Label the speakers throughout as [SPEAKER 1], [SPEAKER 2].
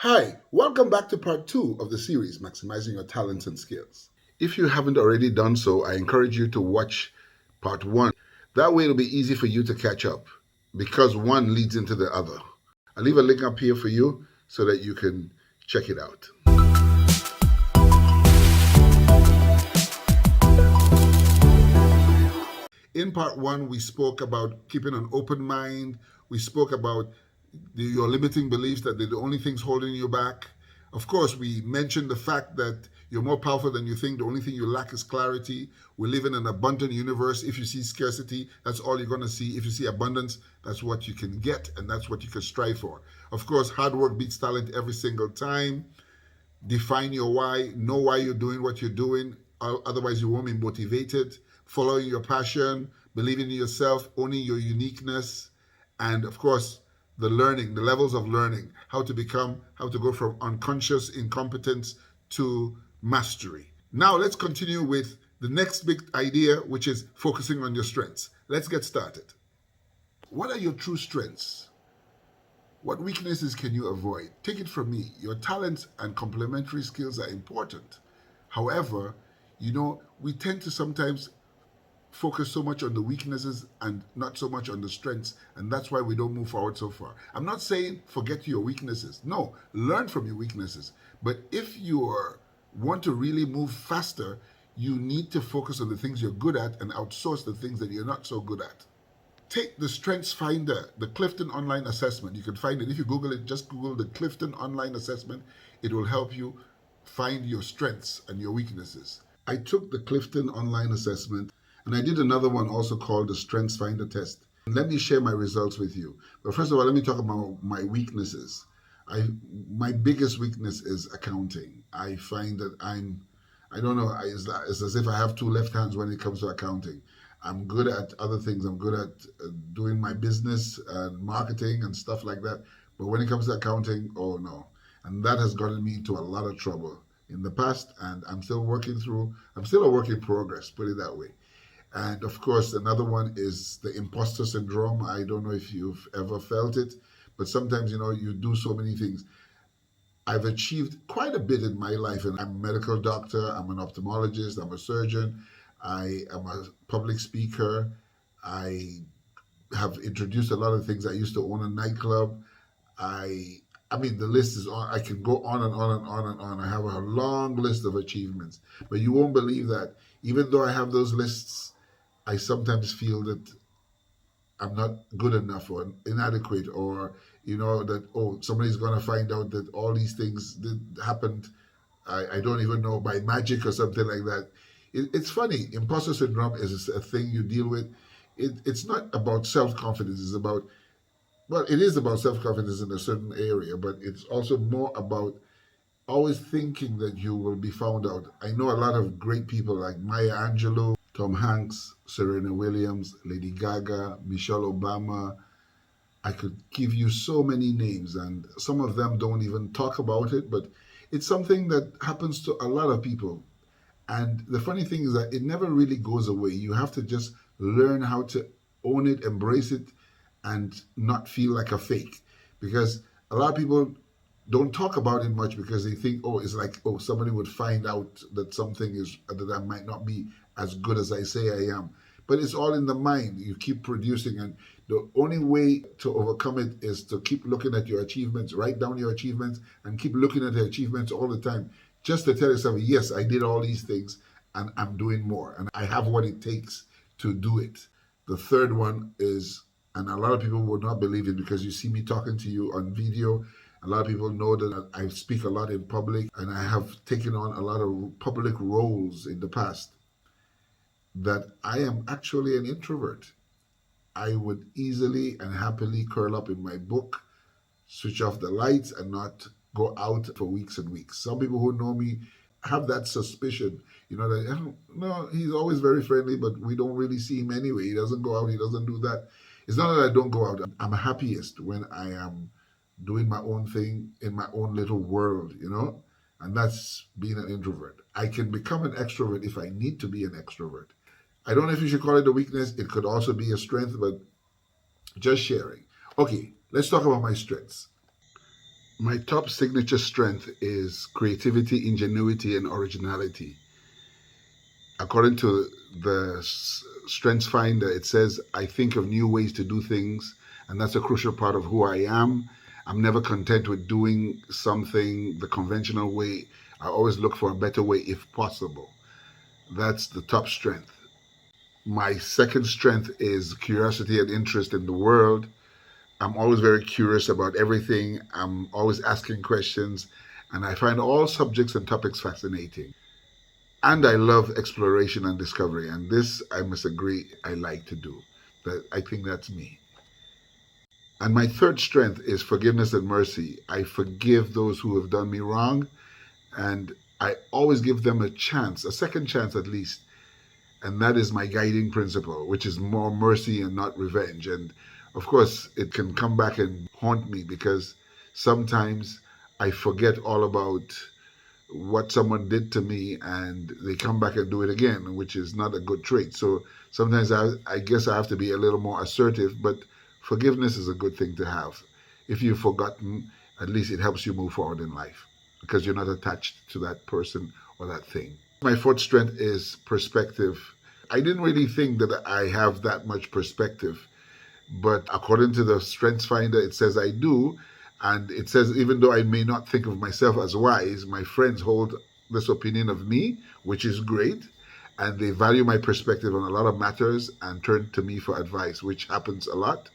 [SPEAKER 1] Hi, welcome back to part 2 of the series, Maximizing Your Talents and Skills. If you haven't already done so, I encourage you to watch part 1. That way it'll be easy for you to catch up because one leads into the other. I'll leave a link up here for you so that you can check it out. In part 1, we spoke about keeping an open mind. We spoke about your limiting beliefs, that they're the only things holding you back. Of course, we mentioned the fact that you're more powerful than you think. The only thing you lack is clarity. We live in an abundant universe. If you see scarcity, that's all you're going to see. If you see abundance, that's what you can get, and that's what you can strive for. Of course, hard work beats talent every single time. Define your why. Know why you're doing what you're doing. Otherwise, you won't be motivated. Following your passion, believing in yourself, owning your uniqueness, and of course, the learning, the levels of learning, how to go from unconscious incompetence to mastery. Now let's continue with the next big idea, which is focusing on your strengths. Let's get started. What are your true strengths? What weaknesses can you avoid? Take it from me. Your talents and complementary skills are important. However, we tend to sometimes focus so much on the weaknesses and not so much on the strengths, and that's why we don't move forward so far. I'm not saying forget your weaknesses. No, learn from your weaknesses. But if you want to really move faster, you need to focus on the things you're good at and outsource the things that you're not so good at. Take the Strengths Finder, the Clifton Online Assessment. You can find it. If you Google it, just Google the Clifton Online Assessment. It will help you find your strengths and your weaknesses. I took the Clifton Online Assessment, and I did another one also called the Strengths Finder Test. And let me share my results with you. But first of all, let me talk about my weaknesses. My biggest weakness is accounting. I find that I don't know, it's as if I have two left hands when it comes to accounting. I'm good at other things. I'm good at doing my business and marketing and stuff like that. But when it comes to accounting, oh no. And that has gotten me into a lot of trouble in the past, and I'm still a work in progress, put it that way. And of course, another one is the imposter syndrome. I don't know if you've ever felt it, but sometimes, you do so many things. I've achieved quite a bit in my life, and I'm a medical doctor, I'm an ophthalmologist, I'm a surgeon, I am a public speaker, I have introduced a lot of things. I used to own a nightclub. I mean, the list is on. I can go on and on and on and on. I have a long list of achievements, but you won't believe that even though I have those lists, I sometimes feel that I'm not good enough or inadequate, or that somebody's going to find out that all these things happened. I don't even know, by magic or something like that. It's funny. Imposter syndrome is a thing you deal with. It's not about self-confidence. It is about self-confidence in a certain area, but it's also more about always thinking that you will be found out. I know a lot of great people like Maya Angelou, Tom Hanks, Serena Williams, Lady Gaga, Michelle Obama. I could give you so many names, and some of them don't even talk about it, but it's something that happens to a lot of people. And the funny thing is that it never really goes away. You have to just learn how to own it, embrace it, and not feel like a fake. Because a lot of people don't talk about it much because they think, it's like, somebody would find out that that I might not be as good as I say I am. But it's all in the mind. You keep producing, and the only way to overcome it is to keep looking at your achievements, write down your achievements, and keep looking at the achievements all the time. Just to tell yourself, yes, I did all these things, and I'm doing more, and I have what it takes to do it. The third one is, and a lot of people would not believe it because you see me talking to you on video. A lot of people know that I speak a lot in public, and I have taken on a lot of public roles in the past, that I am actually an introvert. I would easily and happily curl up in my book, switch off the lights, and not go out for weeks and weeks. Some people who know me have that suspicion, that, no, he's always very friendly, but we don't really see him anyway. He doesn't go out, he doesn't do that. It's not that I don't go out. I'm happiest when I am doing my own thing in my own little world, and that's being an introvert. I can become an extrovert if I need to be an extrovert. I don't know if you should call it a weakness. It could also be a strength, but just sharing. Okay, let's talk about my strengths. My top signature strength is creativity, ingenuity, and originality. According to the Strengths Finder, it says, I think of new ways to do things, and that's a crucial part of who I am. I'm never content with doing something the conventional way. I always look for a better way if possible. That's the top strength. My second strength is curiosity and interest in the world. I'm always very curious about everything. I'm always asking questions, and I find all subjects and topics fascinating. And I love exploration and discovery, and this, I must agree, I like to do. But I think that's me. And my third strength is forgiveness and mercy. I forgive those who have done me wrong, and I always give them a chance, a second chance at least. And that is my guiding principle, which is more mercy and not revenge. And of course, it can come back and haunt me because sometimes I forget all about what someone did to me and they come back and do it again, which is not a good trait. So sometimes I guess I have to be a little more assertive, but forgiveness is a good thing to have. If you've forgotten, at least it helps you move forward in life because you're not attached to that person or that thing. My fourth strength is perspective. I didn't really think that I have that much perspective, but according to the Strengths Finder, it says I do. And it says, even though I may not think of myself as wise, my friends hold this opinion of me, which is great. And they value my perspective on a lot of matters and turn to me for advice, which happens a lot.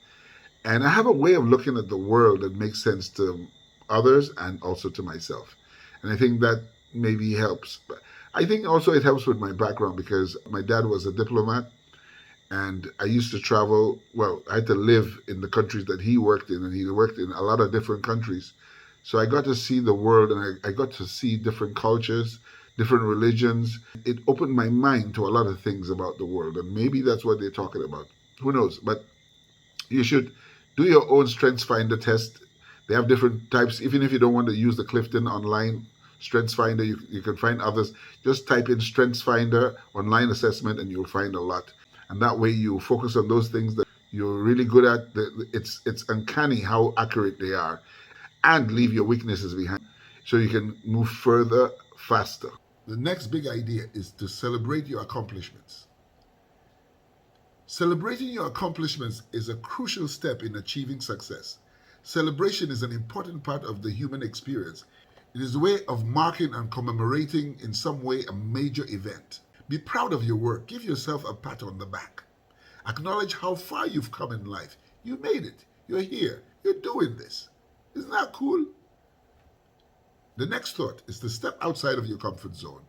[SPEAKER 1] And I have a way of looking at the world that makes sense to others and also to myself. And I think that maybe helps. But I think also it helps with my background because my dad was a diplomat. And I used to travel, well, I had to live in the countries that he worked in, and he worked in a lot of different countries. So I got to see the world, and I got to see different cultures, different religions. It opened my mind to a lot of things about the world, and maybe that's what they're talking about. Who knows? But you should do your own Strengths Finder test. They have different types. Even if you don't want to use the Clifton online Strengths Finder, you can find others. Just type in Strengths Finder online assessment, and you'll find a lot. And that way you focus on those things that you're really good at. It's uncanny how accurate they are. And leave your weaknesses behind so you can move further, faster. The next big idea is to celebrate your accomplishments. Celebrating your accomplishments is a crucial step in achieving success. Celebration is an important part of the human experience. It is a way of marking and commemorating in some way a major event. Be proud of your work. Give yourself a pat on the back. Acknowledge how far you've come in life. You made it. You're here. You're doing this. Isn't that cool? The next thought is to step outside of your comfort zone.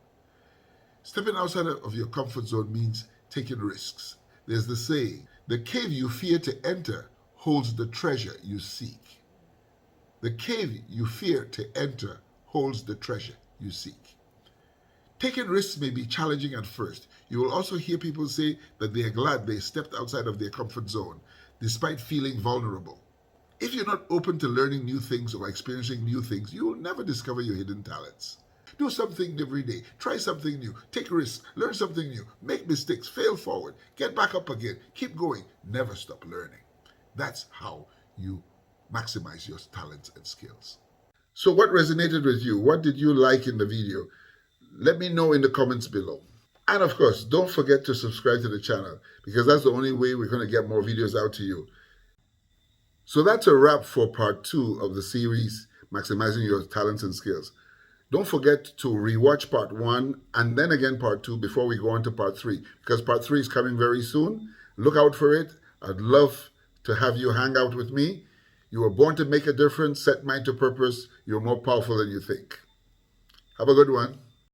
[SPEAKER 1] Stepping outside of your comfort zone means taking risks. There's the saying, the cave you fear to enter holds the treasure you seek. The cave you fear to enter holds the treasure you seek. Taking risks may be challenging at first. You will also hear people say that they are glad they stepped outside of their comfort zone, despite feeling vulnerable. If you're not open to learning new things or experiencing new things, you will never discover your hidden talents. Do something every day. Try something new. Take risks. Learn something new. Make mistakes. Fail forward. Get back up again. Keep going. Never stop learning. That's how you maximize your talents and skills. So what resonated with you? What did you like in the video? Let me know in the comments below. And of course, don't forget to subscribe to the channel because that's the only way we're going to get more videos out to you. So that's a wrap for part 2 of the series, Maximizing Your Talents and Skills. Don't forget to rewatch part 1 and then again part 2 before we go on to part 3 because part 3 is coming very soon. Look out for it. I'd love to have you hang out with me. You were born to make a difference. Set mind to purpose. You're more powerful than you think. Have a good one.